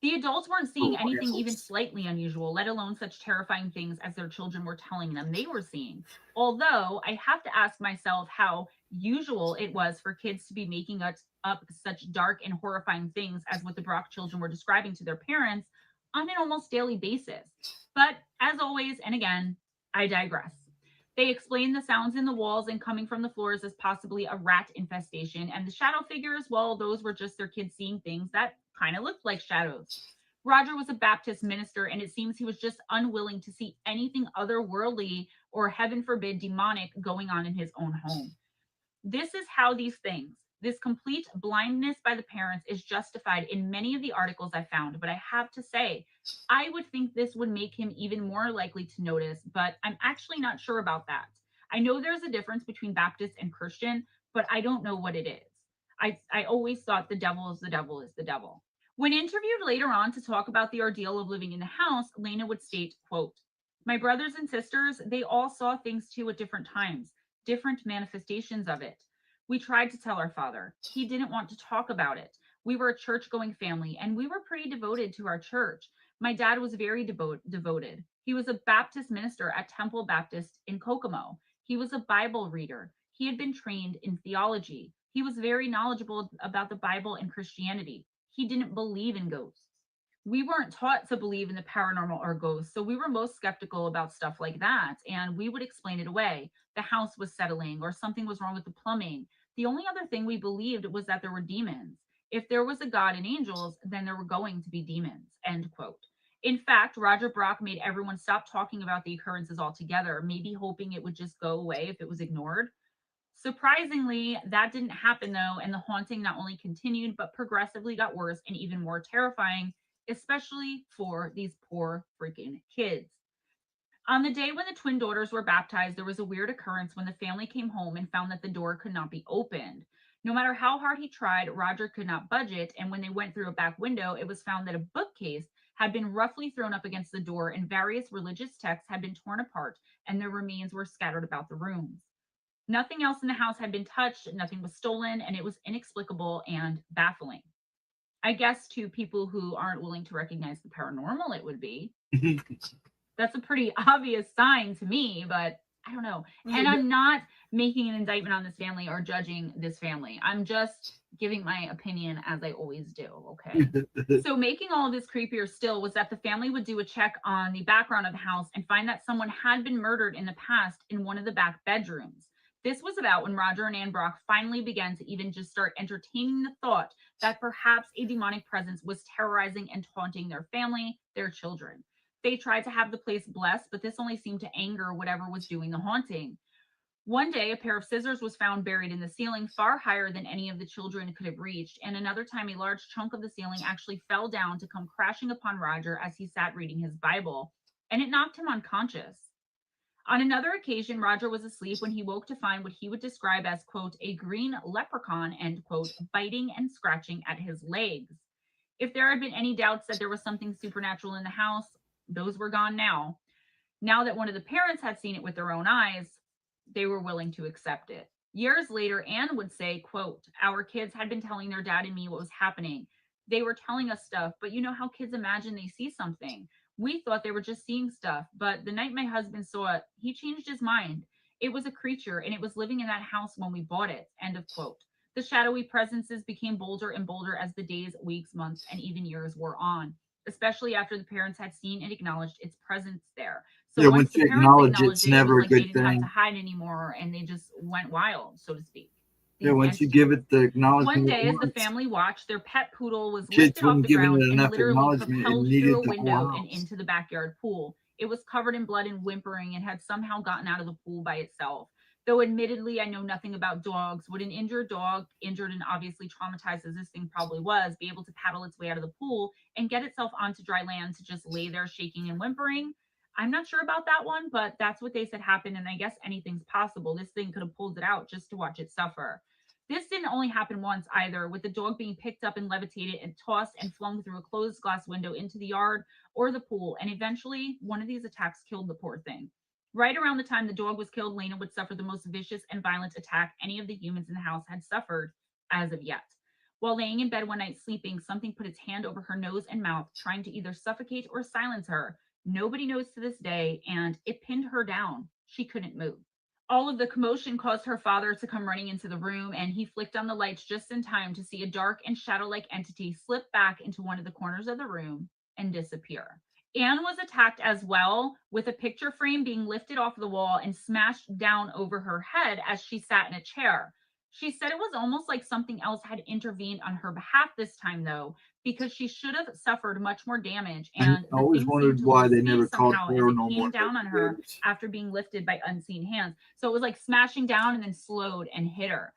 The adults weren't seeing Oh, anything yes. even slightly unusual, let alone such terrifying things as their children were telling them they were seeing. Although I have to ask myself how usual it was for kids to be making up such dark and horrifying things as what the Brock children were describing to their parents on an almost daily basis. But as always, and again, I digress. They explained the sounds in the walls and coming from the floors as possibly a rat infestation, and the shadow figures, well, those were just their kids seeing things that kind of looked like shadows. Roger was a Baptist minister, and it seems he was just unwilling to see anything otherworldly or, heaven forbid, demonic going on in his own home. This is how these things, this complete blindness by the parents, is justified in many of the articles I found. But I have to say, I would think this would make him even more likely to notice, but I'm actually not sure about that. I know there's a difference between Baptist and Christian, but I don't know what it is. I always thought the devil is the devil is the devil. When interviewed later on to talk about the ordeal of living in the house, Lena would state, quote, "My brothers and sisters, they all saw things too at different times, different manifestations of it. We tried to tell our father. He didn't want to talk about it. We were a church going family and we were pretty devoted to our church. My dad was very devoted. He was a Baptist minister at Temple Baptist in Kokomo. He was a Bible reader. He had been trained in theology. He was very knowledgeable about the Bible and Christianity. He didn't believe in ghosts. We weren't taught to believe in the paranormal or ghosts, so we were most skeptical about stuff like that, and we would explain it away. The house was settling or something was wrong with the plumbing. The only other thing we believed was that there were demons. If there was a God and angels, then there were going to be demons." End quote. In fact, Roger Brock made everyone stop talking about the occurrences altogether, maybe hoping it would just go away if it was ignored. Surprisingly, that didn't happen though, and the haunting not only continued, but progressively got worse and even more terrifying, especially for these poor freaking kids. On the day when the twin daughters were baptized, there was a weird occurrence when the family came home and found that the door could not be opened. No matter how hard he tried, Roger could not budge it, and when they went through a back window, it was found that a bookcase had been roughly thrown up against the door and various religious texts had been torn apart and their remains were scattered about the rooms. Nothing else in the house had been touched, nothing was stolen, and it was inexplicable and baffling. I guess to people who aren't willing to recognize the paranormal, it would be. That's a pretty obvious sign to me, but I don't know. And I'm not making an indictment on this family or judging this family. I'm just giving my opinion as I always do. Okay. So making all of this creepier still was that the family would do a check on the background of the house and find that someone had been murdered in the past in one of the back bedrooms. This was about when Roger and Ann Brock finally began to even just start entertaining the thought that perhaps a demonic presence was terrorizing and taunting their family, their children. They tried to have the place blessed, but this only seemed to anger whatever was doing the haunting. One day, a pair of scissors was found buried in the ceiling, far higher than any of the children could have reached, and another time a large chunk of the ceiling actually fell down to come crashing upon Roger as he sat reading his Bible, and it knocked him unconscious. On another occasion, Roger was asleep when he woke to find what he would describe as, quote, "a green leprechaun," end quote, biting and scratching at his legs. If there had been any doubts that there was something supernatural in the house, those were gone now. Now that one of the parents had seen it with their own eyes, they were willing to accept it. Years later, Anne would say, quote, "Our kids had been telling their dad and me what was happening. They were telling us stuff, but you know how kids imagine they see something. We thought they were just seeing stuff, but the night my husband saw it, he changed his mind. It was a creature, and it was living in that house when we bought it." End of quote. The shadowy presences became bolder and bolder as the days, weeks, months, and even years wore on, especially after the parents had seen and acknowledged its presence there. So Yeah, once once the you parents acknowledge acknowledged it's it, it was never a like they good didn't have to thing. hide anymore, and they just went wild, so to speak. Yeah, These once you entities. give it the One acknowledgement day, it as the wants, family watched, their pet poodle was kids lifted off wouldn't the give it ground and enough literally acknowledgement. It propelled needed through a the whole window and house. into the backyard pool. It was covered in blood and whimpering and had somehow gotten out of the pool by itself. Though admittedly, I know nothing about dogs, would an injured dog, injured and obviously traumatized as this thing probably was, be able to paddle its way out of the pool and get itself onto dry land to just lay there shaking and whimpering? I'm not sure about that one, but that's what they said happened. And I guess anything's possible. This thing could have pulled it out just to watch it suffer. This didn't only happen once either, with the dog being picked up and levitated and tossed and flung through a closed glass window into the yard or the pool. And eventually, one of these attacks killed the poor thing. Right around the time the dog was killed, Lena would suffer the most vicious and violent attack any of the humans in the house had suffered as of yet. While laying in bed one night sleeping, something put its hand over her nose and mouth, trying to either suffocate or silence her. Nobody knows to this day, and it pinned her down. She couldn't move. All of the commotion caused her father to come running into the room, and he flicked on the lights just in time to see a dark and shadow like entity slip back into one of the corners of the room and disappear. Anne was attacked as well, with a picture frame being lifted off the wall and smashed down over her head as she sat in a chair. She said it was almost like something else had intervened on her behalf this time, though, because she should have suffered much more damage, I and the always thing wondered seemed to why lose they space never called somehow as it paranormal came down on her investigators. after being lifted by unseen hands. So it was like smashing down and then slowed and hit her.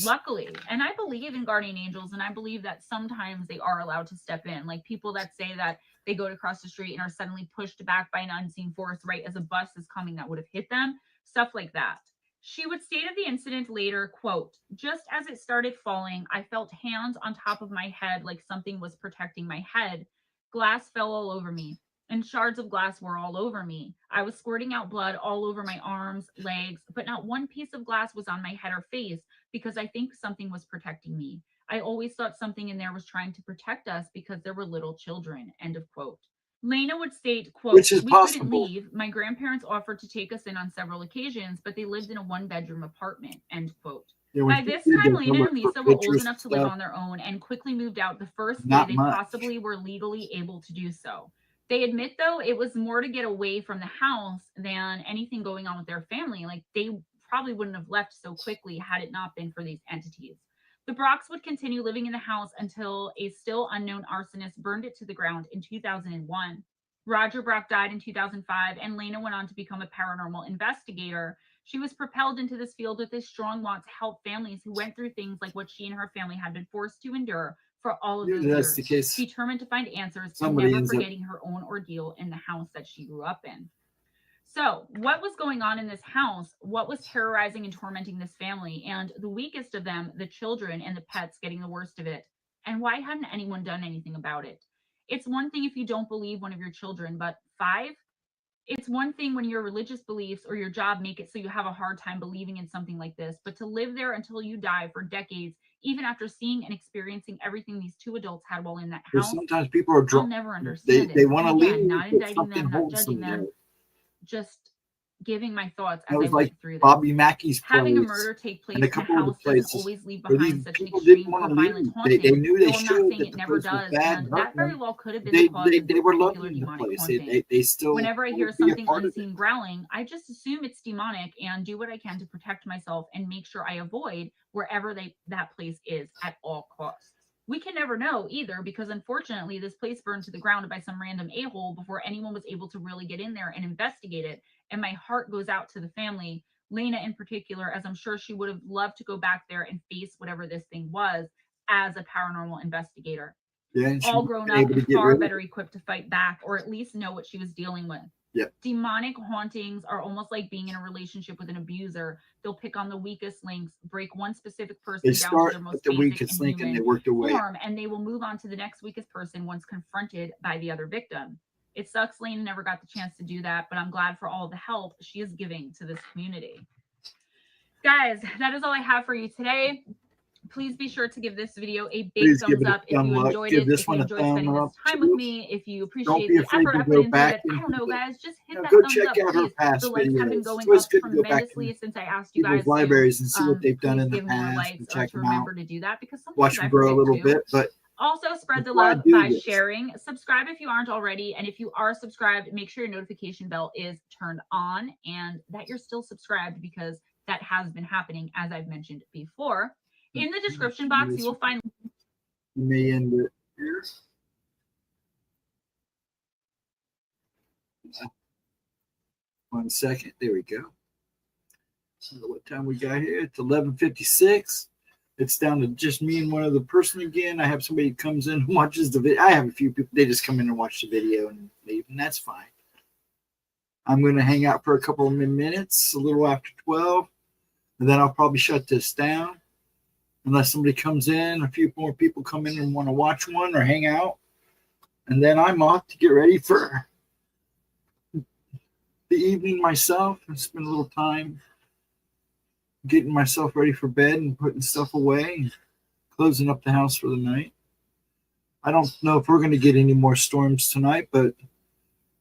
Luckily, and I believe in guardian angels, and I believe that sometimes they are allowed to step in. Like people that say that they go to cross the street and are suddenly pushed back by an unseen force right as a bus is coming that would have hit them, stuff like that. She would state of the incident later, quote, "Just as it started falling, I felt hands on top of my head like something was protecting my head. Glass fell all over me, and shards of glass were all over me. I was squirting out blood all over my arms, legs, but not one piece of glass was on my head or face because I think something was protecting me. I always thought something in there was trying to protect us because there were little children." End of quote. Lena would state, quote, Which is "We couldn't possible. leave. My grandparents offered to take us in on several occasions, but they lived in a one-bedroom apartment." End quote. Yeah, By when this she did time, the Lena and look for Lisa were old pictures and enough to live stuff, on their own and quickly moved out the first day not they much. possibly were legally able to do so. They admit, though, it was more to get away from the house than anything going on with their family. Like they probably wouldn't have left so quickly had it not been for these entities. The Brocks would continue living in the house until a still unknown arsonist burned it to the ground in 2001. Roger Brock died in 2005, and Lena went on to become a paranormal investigator. She was propelled into this field with a strong want to help families who went through things like what she and her family had been forced to endure for all of those Usually that's years. the case. Determined to find answers and Somebody never ends up. forgetting her own ordeal in the house that she grew up in. So, what was going on in this house? What was terrorizing and tormenting this family? And the weakest of them, the children and the pets, getting the worst of it. And why hadn't anyone done anything about it? It's one thing if you don't believe one of your children, but five? It's one thing when your religious beliefs or your job make it so you have a hard time believing in something like this, but to live there until you die for decades, even after seeing and experiencing everything these two adults had while in that Because house, sometimes people are I'll drunk. never They understand it. they want And to leave, again, not but indicting something them, not holds judging them there. them, just giving my thoughts That as I was like went through this. Bobby Mackey's Having a place murder take place and a in a couple of the house doesn't places always leave where these behind such an people didn't extreme want or to violent leave. They haunting. knew they Though I'm not should, saying but it the never place was does, bad and and that hurting very them. well could have been the cause of They this were particular loving the demonic place. haunting. They still Whenever I want hear to be a something part of it. unseen growling, I just assume it's demonic and do what I can to protect myself and make sure I avoid wherever that place is at all costs. We can never know either because unfortunately this place burned to the ground by some random a-hole before anyone was able to really get in there and investigate it. And my heart goes out to the family, Lena in particular, as I'm sure she would have loved to go back there and face whatever this thing was as a paranormal investigator. Yeah, and she All was grown up able to and get far rid of better it. equipped to fight back or at least know what she was dealing with. Yep. Demonic hauntings are almost like being in a relationship with an abuser. They'll pick on the weakest links, break one specific person They down to start their most at the basic weakest and link and they human work their way. form, and they will move on to the next weakest person once confronted by the other victim. It sucks Lane never got the chance to do that, but I'm glad for all the help she is giving to this community. Guys, that is all I have for you today. Please be sure to give this video a big thumbs up if you enjoyed it, if you enjoyed spending this time with me, if you appreciate the effort I put into it. I don't know, guys, just hit that thumbs up, please. The likes have been going up tremendously since I asked you guys libraries to and see what they've done in the give me your past likes and or check to them remember out. to do that, because sometimes Watch I them grow a forget little too. bit, but also spread the before I love do by this, sharing. Subscribe if you aren't already, and if you are subscribed, make sure your notification bell is turned on and that you're still subscribed, because that has been happening, as I've mentioned before. In the description box, you will find you may end it here. One second. There we go. So what time we got here? It's 11:56. It's down to just me and one other person again. I have somebody who comes in and watches the video. I have a few people. They just come in and watch the video and leave, and that's fine. I'm going to hang out for a couple of minutes, a little after 12, and then I'll probably shut this down. Unless somebody comes in, a few more people come in and want to watch one or hang out. And then I'm off to get ready for the evening myself and spend a little time getting myself ready for bed and putting stuff away and closing up the house for the night. I don't know if we're going to get any more storms tonight, but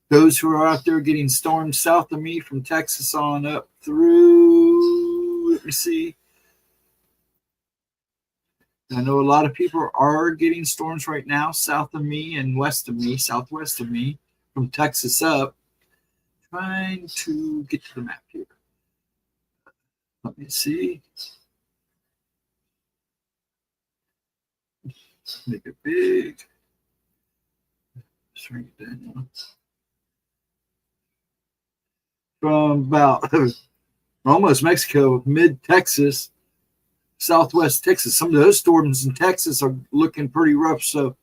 those who are out there getting storms south of me from Texas on up through, let me see, I know a lot of people are getting storms right now south of me and west of me, southwest of me, from Texas up. Trying to get to the map here. Let me see. Make it big. Shrink it down. From about almost Mexico, mid Texas, southwest Texas. Some of those storms in Texas are looking pretty rough. So,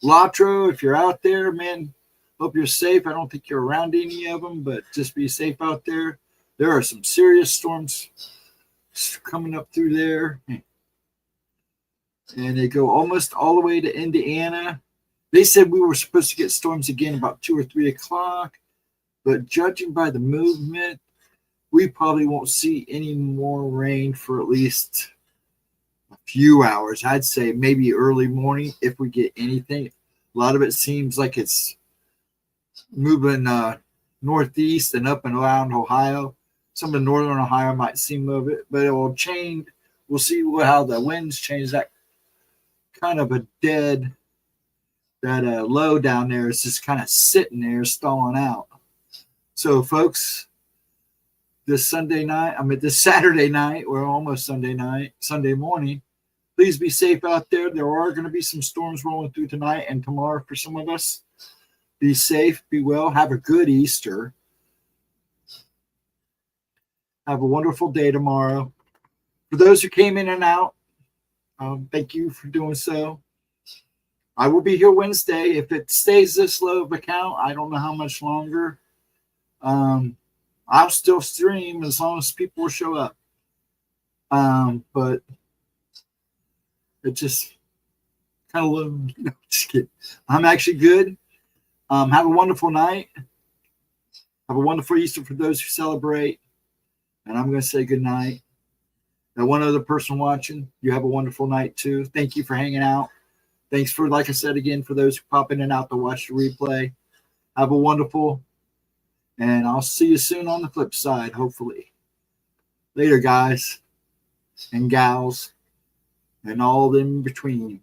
Latro, if you're out there, man, hope you're safe. I don't think you're around any of them, but just be safe out there. There are some serious storms coming up through there. And they go almost all the way to Indiana. They said we were supposed to get storms again about 2 or 3 o'clock. But judging by the movement, we probably won't see any more rain for at least a few hours. I'd say maybe early morning if we get anything. A lot of it seems like it's moving northeast and up and around Ohio. Some of northern Ohio might see of it, but it will change. We'll see how the winds change. That kind of a dead, that low down there is just kind of sitting there, stalling out. So, folks, this Sunday night, this Saturday night, we're almost Sunday night, Sunday morning. Please be safe out there. There are going to be some storms rolling through tonight and tomorrow for some of us. Be safe, be well, have a good Easter. Have a wonderful day tomorrow. For those who came in and out, thank you for doing so. I will be here Wednesday. If it stays this low of a count, I don't know how much longer. I'll still stream as long as people will show up. But it just kind of low. No, just kidding. I'm actually good. Have a wonderful night. Have a wonderful Easter for those who celebrate. And I'm going to say good night. And one other person watching, you have a wonderful night too. Thank you for hanging out. Thanks for, like I said again, for those who pop in and out to watch the replay. Have a wonderful, and I'll see you soon on the flip side, hopefully. Later, guys and gals and all in between.